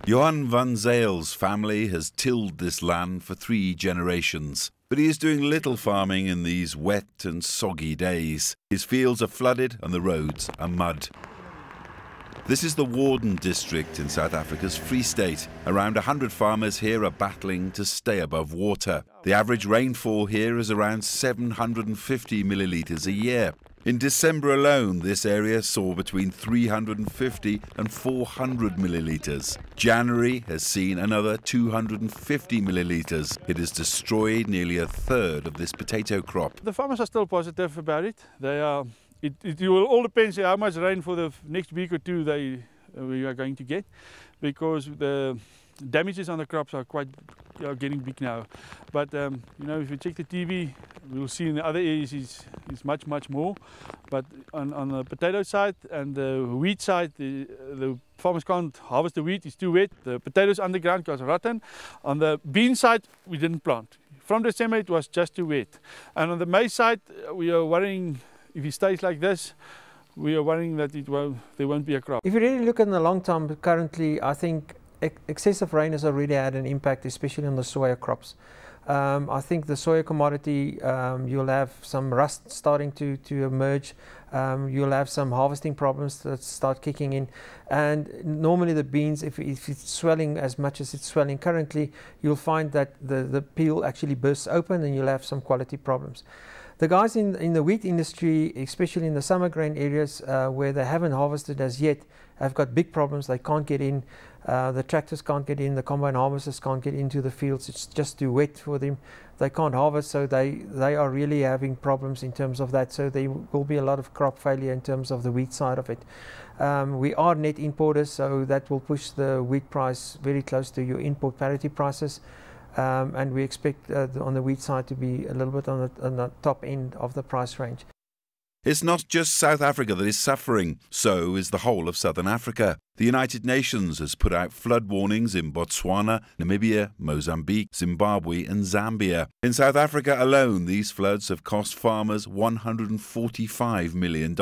Johan van Zijl's family has tilled this land for 3 generations, but he is doing little farming in these wet and soggy days. His fields are flooded and the roads are mud. This is the Warden district in South Africa's Free State. Around 100 farmers here are battling to stay above water. The average rainfall here is around 750 millilitres a year. In December alone, this area saw between 350 and 400 millilitres. January has seen another 250 millilitres. It has destroyed nearly a third of this potato crop. The farmers are still positive about it. It will all depend on how much rain for the next week or two we are going to get, because the damages on the crops are getting big now. But you know, if you check the TV, we'll see in the other areas it's much more. But on the potato side and the wheat side, the farmers can't harvest the wheat; it's too wet. The potatoes underground got rotten. On the bean side, we didn't plant. From December, it was just too wet. And on the maize side, we are worrying. If it stays like this, we are worrying that there won't be a crop. If you really look in the long term, currently I think excessive rain has already had an impact, especially on the soya crops. I think the soya commodity, you'll have some rust starting to emerge. You'll have some harvesting problems that start kicking in. And normally the beans, if it's swelling as much as it's swelling currently, you'll find that the peel actually bursts open and you'll have some quality problems. The guys in the wheat industry, especially in the summer grain areas where they haven't harvested as yet, have got big problems. They can't get in, the tractors can't get in, the combine harvesters can't get into the fields. It's just too wet for them. They can't harvest, so they are really having problems in terms of that. So there will be a lot of crop failure in terms of the wheat side of it. We are net importers, so that will push the wheat price very close to your import parity prices. And we expect on the wheat side to be a little bit on the top end of the price range. It's not just South Africa that is suffering, so is the whole of Southern Africa. The United Nations has put out flood warnings in Botswana, Namibia, Mozambique, Zimbabwe and Zambia. In South Africa alone, these floods have cost farmers $145 million.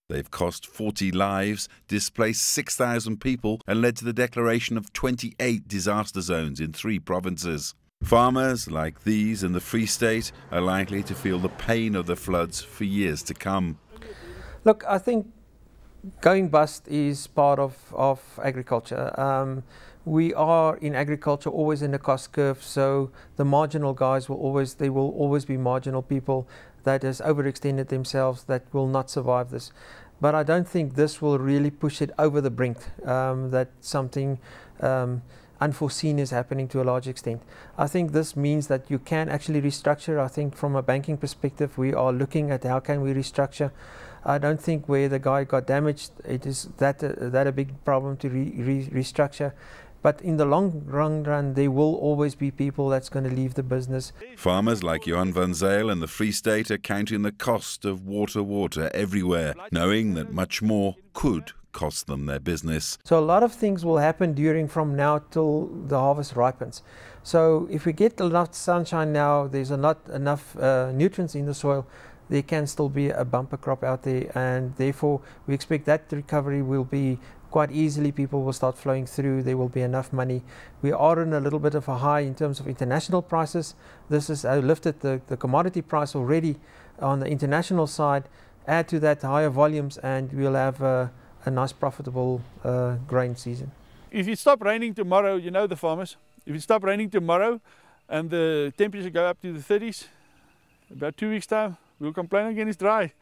They've cost 40 lives, displaced 6,000 people and led to the declaration of 28 disaster zones in 3 provinces. Farmers like these in the Free State are likely to feel the pain of the floods for years to come. Look, I think going bust is part of agriculture. We are in agriculture always in the cost curve, so the marginal guys will always be marginal people that has overextended themselves that will not survive this. But I don't think this will really push it over the brink, that something unforeseen is happening to a large extent. I think this means that you can actually restructure. I think from a banking perspective, we are looking at how can we restructure. I don't think where the guy got damaged, it is that a big problem to restructure. But in the long run, there will always be people that's going to leave the business. Farmers like Johan van Zyl in the Free State are counting the cost of water everywhere, knowing that much more could cost them their business. So a lot of things will happen from now till the harvest ripens. So if we get enough sunshine now, there's not enough nutrients in the soil, there can still be a bumper crop out there, and therefore we expect that recovery will be quite easily. People will start flowing through, there will be enough money. We are in a little bit of a high in terms of international prices. This has lifted the commodity price already on the international side. Add to that higher volumes and we'll have a nice profitable grain season. If it stop raining tomorrow, you know the farmers, if it stop raining tomorrow and the temperature go up to the 30s, about 2 weeks time, we'll complain again it's dry.